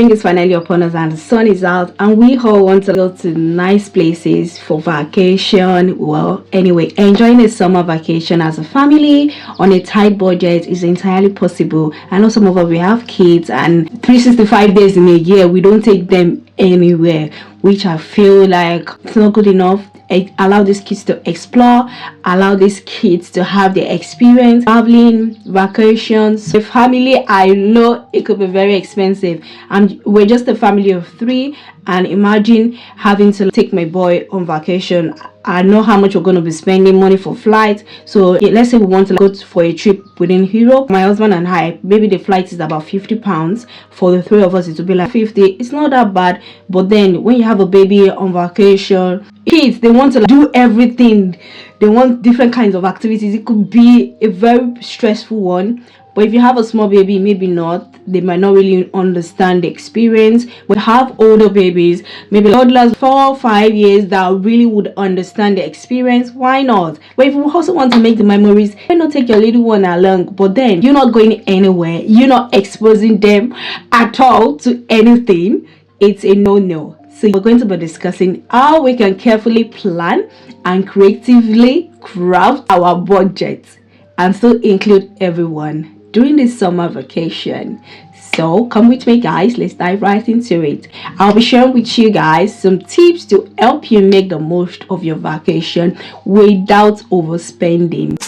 Spring is finally upon us and the sun is out, and we all want to go to nice places for vacation. Well, anyway, enjoying a summer vacation as a family on a tight budget is entirely possible. I know some of us, we have kids, and 365 days in a year we don't take them anywhere, which I feel like it's not good enough. Allow these kids to explore, allow these kids to have the experience traveling, vacations. The family, I know it could be very expensive, and we're just a family of 3, and imagine having to take my boy on vacation. I know how much we're going to be spending money for flights. So let's say we want to go for a trip within Europe, my husband and I, maybe the flight is about £50. For the 3 of us, it will be like 50. It's not that bad. But then when you have a baby on vacation, kids, they want to do everything. They want different kinds of activities. It could be a very stressful one. But if you have a small baby, maybe not. They might not really understand the experience. But have older babies, maybe toddlers 4 or 5 years, that really would understand the experience. Why not? But if you also want to make the memories, why not take your little one along? But then you're not going anywhere. You're not exposing them at all to anything. It's a no-no. So we're going to be discussing how we can carefully plan and creatively craft our budget and still include everyone during this summer vacation. So come with me, guys. Let's dive right into it. I'll be sharing with you guys some tips to help you make the most of your vacation without overspending.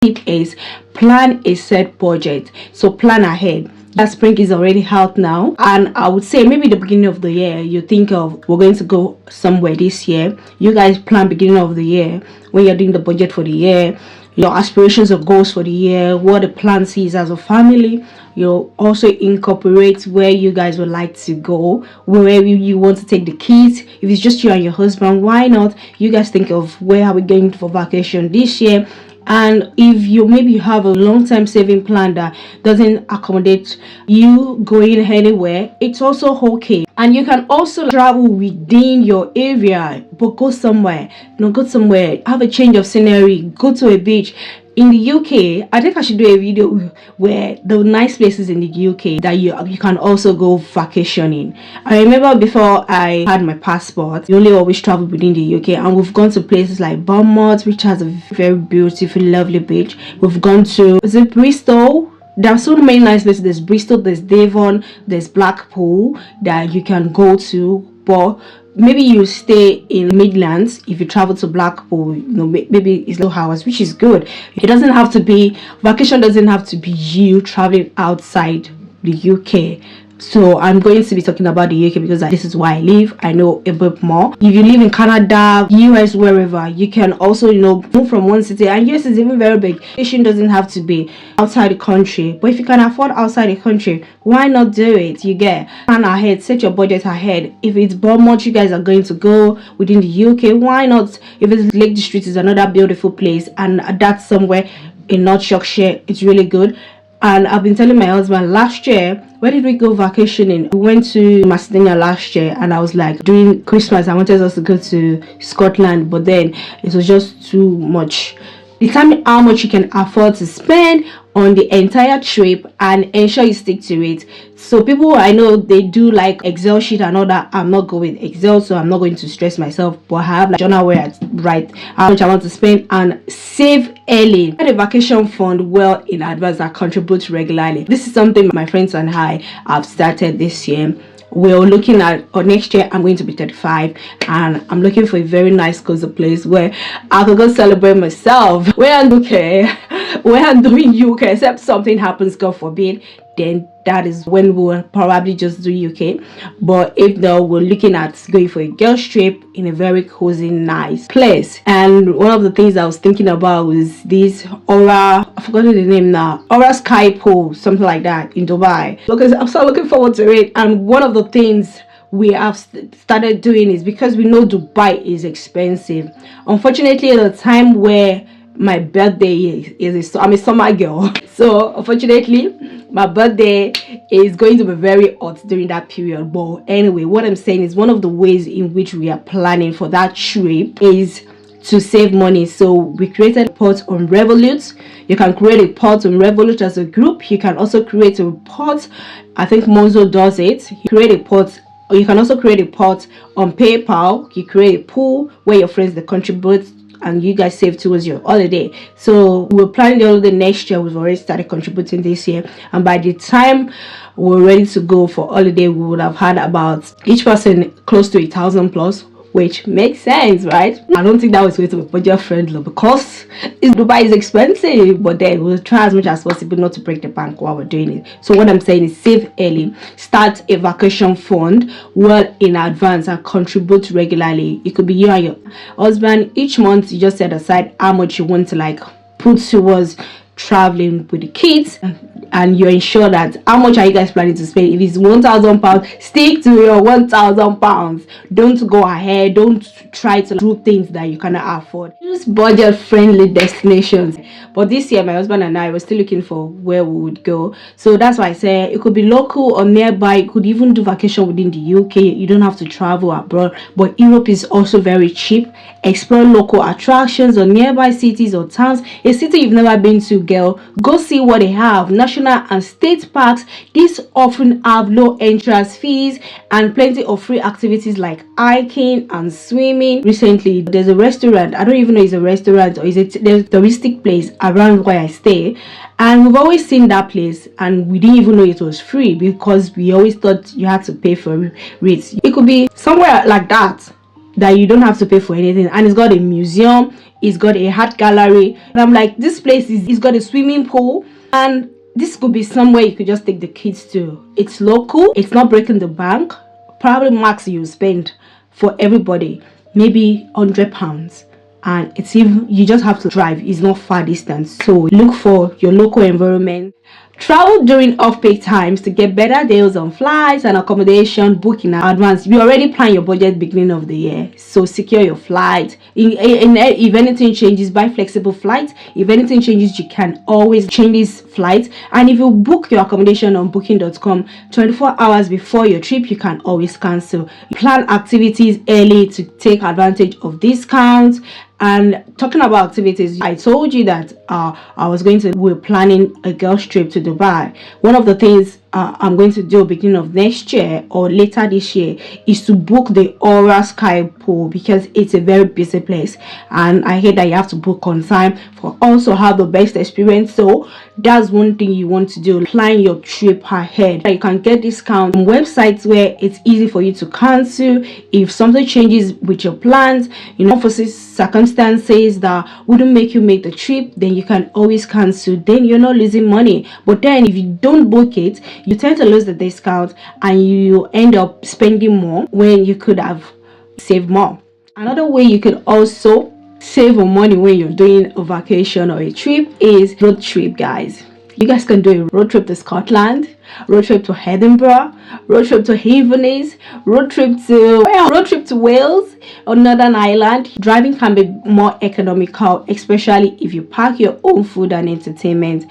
Tip is plan a set budget. So plan ahead. That spring is already out now, and I would say maybe the beginning of the year you think of, we're going to go somewhere this year. You guys plan beginning of the year when you're doing the budget for the year, your aspirations or goals for the year, what the plan is as a family. You'll also incorporate where you guys would like to go, where you want to take the kids. If it's just you and your husband, why not? You guys think of where are we going for vacation this year. And if you maybe have a long-term saving plan that doesn't accommodate you going anywhere, it's also okay. And you can also travel within your area, but go somewhere. Go somewhere, have a change of scenery, go to a beach. In the UK, I think I should do a video where the nice places in the UK that you can also go vacationing. I remember before I had my passport, we only always travel within the UK, and we've gone to places like Bournemouth, which has a very beautiful, lovely beach. We've gone to, is it Bristol? There are so many nice places. There's Bristol, there's Devon, there's Blackpool that you can go to. But maybe you stay in Midlands. If you travel to Blackpool, maybe it's low hours, which is good. It doesn't have to be, vacation doesn't have to be you traveling outside the UK. So I'm going to be talking about the UK because this is where I live. I know a bit more. If you live in Canada, US, wherever, you can also move from one city. And US is even very big. Vacation doesn't have to be outside the country, but if you can afford outside the country, why not do it? You get plan ahead, set your budget ahead. If it's Bournemouth you guys are going to go within the UK, why not? If it's Lake District, is another beautiful place, and that's somewhere in North Yorkshire, it's really good. And I've been telling my husband, last year, where did we go vacationing? We went to Macedonia last year, and I was like, during Christmas I wanted us to go to Scotland, but then it was just too much. Determine how much you can afford to spend on the entire trip and ensure you stick to it. So people, I know they do like Excel sheet and all that. I'm not going with Excel, so I'm not going to stress myself, but I have like journal where I write how much I want to spend and save early. Get a vacation fund well in advance that contributes regularly. This is something my friends and I have started this year. We're looking at, next year I'm going to be 35, and I'm looking for a very nice cozy place where I could go celebrate myself. Where I'm doing UK, except something happens, God forbid, then that is when we'll probably just do UK. But if not, we're looking at going for a girls trip in a very cozy, nice place. And one of the things I was thinking about was this Aura, I forgot the name now, Aura Sky Pool, something like that in Dubai. Because I'm so looking forward to it. And one of the things we have started doing is, because we know Dubai is expensive, unfortunately at the time where my birthday I'm a summer girl, so unfortunately my birthday is going to be very hot during that period. But anyway, what I'm saying is, one of the ways in which we are planning for that trip is to save money. So we created a report on Revolut. You can create a pot on Revolut as a group. You can also create a pot. I think Monzo does it. You create a pot, or you can also create a pot on PayPal. You create a pool where your friends they contribute and you guys save towards your holiday. So we're planning the holiday next year. We've already started contributing this year, and by the time we're ready to go for holiday, we would have had about each person close to 1,000 plus, which makes sense, right? I don't think that was going to be budget friendly because Dubai is expensive, but then we'll try as much as possible not to break the bank while we're doing it. So what I'm saying is save early, start a vacation fund well in advance, and contribute regularly. It could be you and your husband. Each month you just set aside how much you want to like put towards traveling with the kids, and you ensure that how much are you guys planning to spend. If it's 1,000 pounds, stick to your 1,000 pounds. Don't go ahead, don't try to do things that you cannot afford. Use budget friendly destinations. But this year my husband and I were still looking for where we would go, so that's why I said it could be local or nearby. You could even do vacation within the UK. You don't have to travel abroad, but Europe is also very cheap. Explore local attractions or nearby cities or towns. A city you've never been to, girl, go see what they have. National and state parks, these often have low entrance fees and plenty of free activities like hiking and swimming. Recently there's a restaurant, I don't even know it's a restaurant or is it there's a touristic place around where I stay, and we've always seen that place and we didn't even know it was free because we always thought you had to pay for rates. It could be somewhere like that you don't have to pay for anything, and it's got a museum, it's got a art gallery, and I'm like, this place it's got a swimming pool, and this could be somewhere you could just take the kids to. It's local, it's not breaking the bank. Probably max you spend for everybody maybe £100, and it's even you just have to drive. It's not far distance, so look for your local environment. Travel during off-peak times to get better deals on flights and accommodation. Book in advance. You already plan your budget beginning of the year, so secure your flight. If anything changes, buy flexible flights. If anything changes, you can always change these flights. And if you book your accommodation on booking.com 24 hours before your trip, you can always cancel. Plan activities early to take advantage of discounts. And talking about activities, I told you that we're planning a girls trip to Dubai. One of the things I'm going to do beginning of next year or later this year is to book the Aura Sky Pool, because it's a very busy place and I hear that you have to book on time for also have the best experience. So that's one thing you want to do, plan your trip ahead. You can get discounts on websites where it's easy for you to cancel if something changes with your plans, for circumstances that wouldn't make you make the trip, then you can always cancel. Then you're not losing money. But then if you don't book it, you tend to lose the discount and you end up spending more when you could have saved more. Another way you could also save on money when you're doing a vacation or a trip is road trip, guys. You guys can do a road trip to Scotland, road trip to Edinburgh, road trip to Inverness, road trip to Wales or Northern Ireland. Driving can be more economical, especially if you pack your own food and entertainment.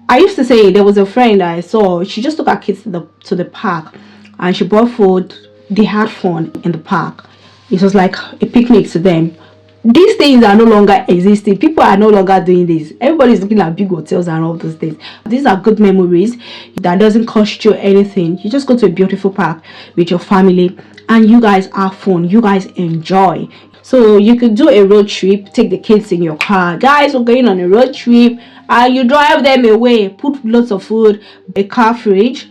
I used to say there was a friend I saw, she just took her kids to the park and she bought food. They had fun in the park. It was like a picnic to them. These things are no longer existing. People are no longer doing this. Everybody's looking at big hotels and all those things. These are good memories that doesn't cost you anything. You just go to a beautiful park with your family and you guys have fun, you guys enjoy. So you could do a road trip, take the kids in your car. Guys, we're going on a road trip and you drive them away. Put lots of food, a car fridge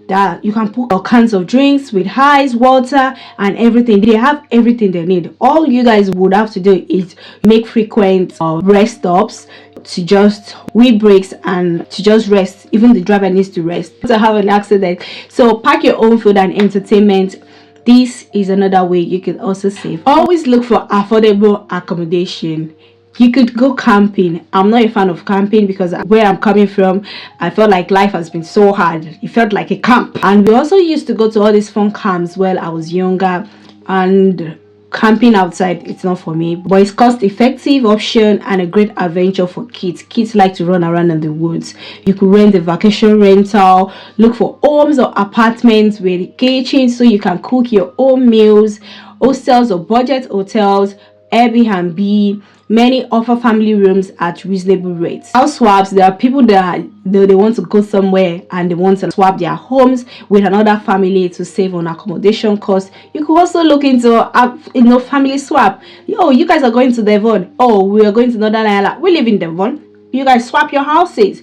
that you can put all kinds of drinks with ice, water and everything. They have everything they need. All you guys would have to do is make frequent rest stops to just wheel breaks and to just rest. Even the driver needs to rest to have an accident. So pack your own food and entertainment. This is another way you can also save. Always look for affordable accommodation. You could go camping. I'm not a fan of camping because where I'm coming from, I felt like life has been so hard. It felt like a camp. And we also used to go to all these fun camps while I was younger, and camping outside, it's not for me. But it's cost-effective option and a great adventure for kids. Kids like to run around in the woods. You could rent a vacation rental, look for homes or apartments with kitchens so you can cook your own meals, hostels or budget hotels. Airbnb, many offer family rooms at reasonable rates. House swaps, there are people that they want to go somewhere and they want to swap their homes with another family to save on accommodation costs. You could also look into family swap. Oh, you guys are going to Devon. Oh, we are going to Northern Ireland. We live in Devon. You guys swap your houses,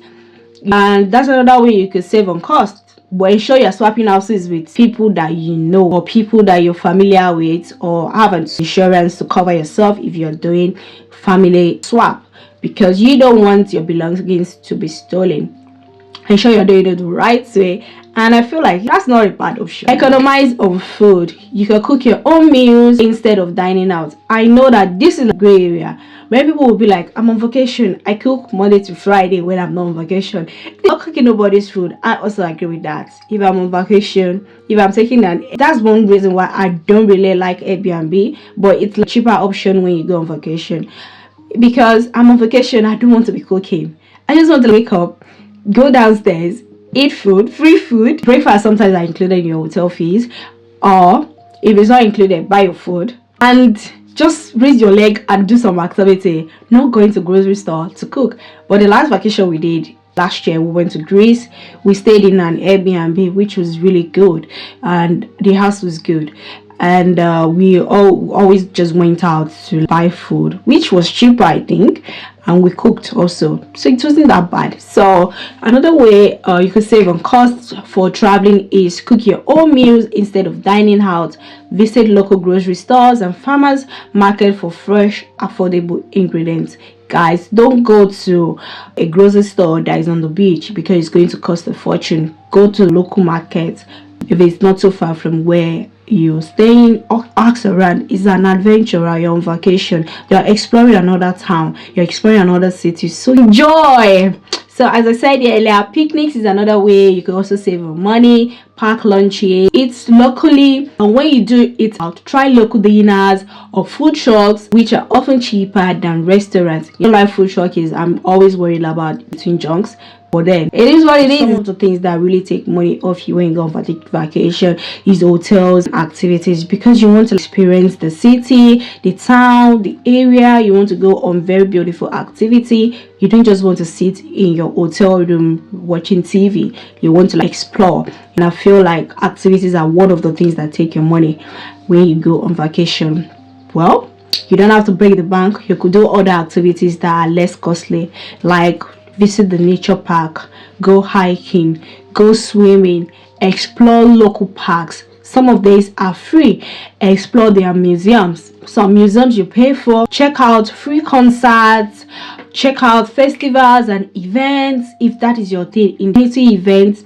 and that's another way you could save on costs. But ensure you're swapping houses with people that you know or people that you're familiar with, or have insurance to cover yourself if you're doing family swap, because you don't want your belongings to be stolen. Ensure you're doing it the right way, and I feel like that's not a bad option. Economize on food. You can cook your own meals instead of dining out. I know that this is a gray area. Many people will be like, I'm on vacation, I cook Monday to Friday when I'm not on vacation. Not cooking nobody's food. I also agree with that. If I'm on vacation, if I'm taking that's one reason why I don't really like Airbnb, but it's a cheaper option when you go on vacation. Because I'm on vacation, I don't want to be cooking. I just want to wake up, go downstairs, eat food, free food. Breakfast sometimes are included in your hotel fees, or if it's not included, buy your food and just raise your leg and do some activity, not going to grocery store to cook. But the last vacation we did last year, we went to Greece. We stayed in an Airbnb, which was really good, and the house was good. And we always just went out to buy food, which was cheaper, I think, and we cooked also, so it wasn't that bad. So another way you could save on costs for traveling is cook your own meals instead of dining out. Visit local grocery stores and farmers market for fresh, affordable ingredients. Guys, don't go to a grocery store that is on the beach because it's going to cost a fortune. Go to a local market if it's not so far from where you're staying, or ask around. It's an adventure. You're on vacation, you're exploring another town, you're exploring another city, so enjoy. So as I said earlier, picnics is another way you can also save money. Pack lunches, eat locally, and when you do it out, try local dinners or food trucks, which are often cheaper than restaurants. You know, like food truck is, I'm always worried about between junks, but then it is what it is. Some of the things that really take money off you when you go on vacation is hotels and activities, because you want to experience the city, the town, the area. You want to go on very beautiful activity. You don't just want to sit in your hotel room watching TV. You want to explore. And I feel like activities are one of the things that take your money when you go on vacation. Well, you don't have to break the bank. You could do other activities that are less costly, like visit the nature park, go hiking, go swimming, explore local parks. Some of these are free. Explore their museums. Some museums you pay for. Check out free concerts, check out festivals and events if that is your thing, community events.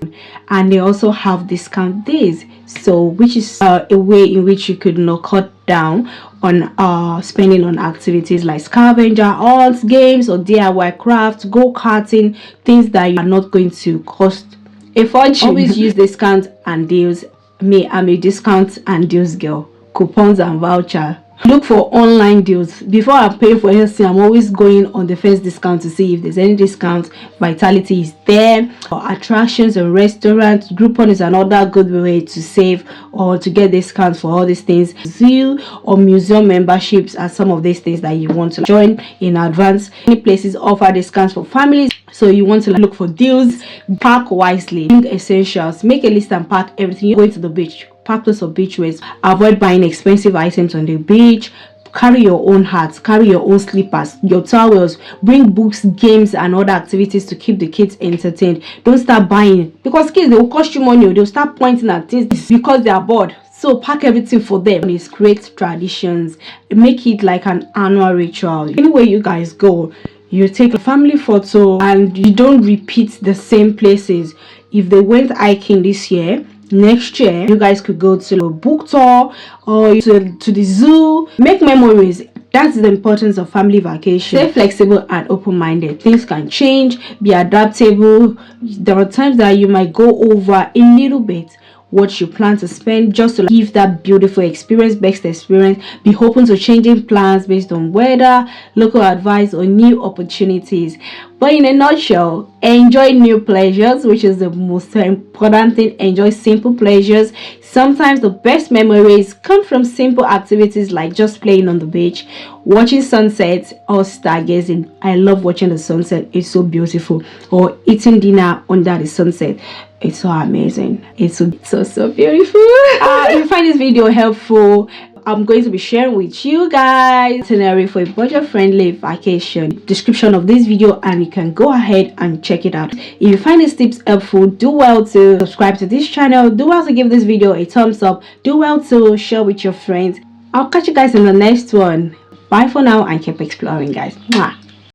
And they also have discount days, so which is a way in which you could cut down on spending on activities like scavenger hunts, games, or DIY crafts, go-karting, things that you are not going to cost a fortune. Always use discounts and deals. I'm a discount and deals girl. Coupons and voucher. Look for online deals. Before I pay for anything, I'm always going on the first discount to see if there's any discount. Vitality is there. Or attractions and restaurants. Groupon is another good way to save or to get discounts for all these things. Zoo or museum memberships are some of these things that you want to join in advance. Many places offer discounts for families, so you want to look for deals. Pack wisely. Bring essentials. Make a list and pack everything. You're going to the beach. Pack lots of beach wears. Avoid buying expensive items on the beach. Carry your own hats, carry your own slippers, your towels. Bring books, games, and other activities to keep the kids entertained. Don't start buying, because kids, they will cost you money. They'll start pointing at things because they are bored. So pack everything for them. It's create traditions. Make it like an annual ritual. Anywhere you guys go, you take a family photo and you don't repeat the same places. If they went hiking this year, next year you guys could go to a book tour or to the zoo. Make memories. That's the importance of family vacation. Stay flexible and open-minded. Things can change. Be adaptable. There are times that you might go over a little bit what you plan to spend just to give that beautiful experience, best experience. Be open to changing plans based on weather, local advice, or new opportunities. But in a nutshell, enjoy new pleasures, which is the most important thing. Enjoy simple pleasures. Sometimes the best memories come from simple activities like just playing on the beach, watching sunsets, or stargazing. I love watching the sunset, it's so beautiful. Or eating dinner under the sunset. It's so amazing. It's so beautiful. If you find this video helpful, I'm going to be sharing with you guys itinerary for a budget-friendly vacation. Description of this video, and you can go ahead and check it out. If you find these tips helpful, do well to subscribe to this channel. Do well to give this video a thumbs up. Do well to share with your friends. I'll catch you guys in the next one. Bye for now and keep exploring, guys. Mwah.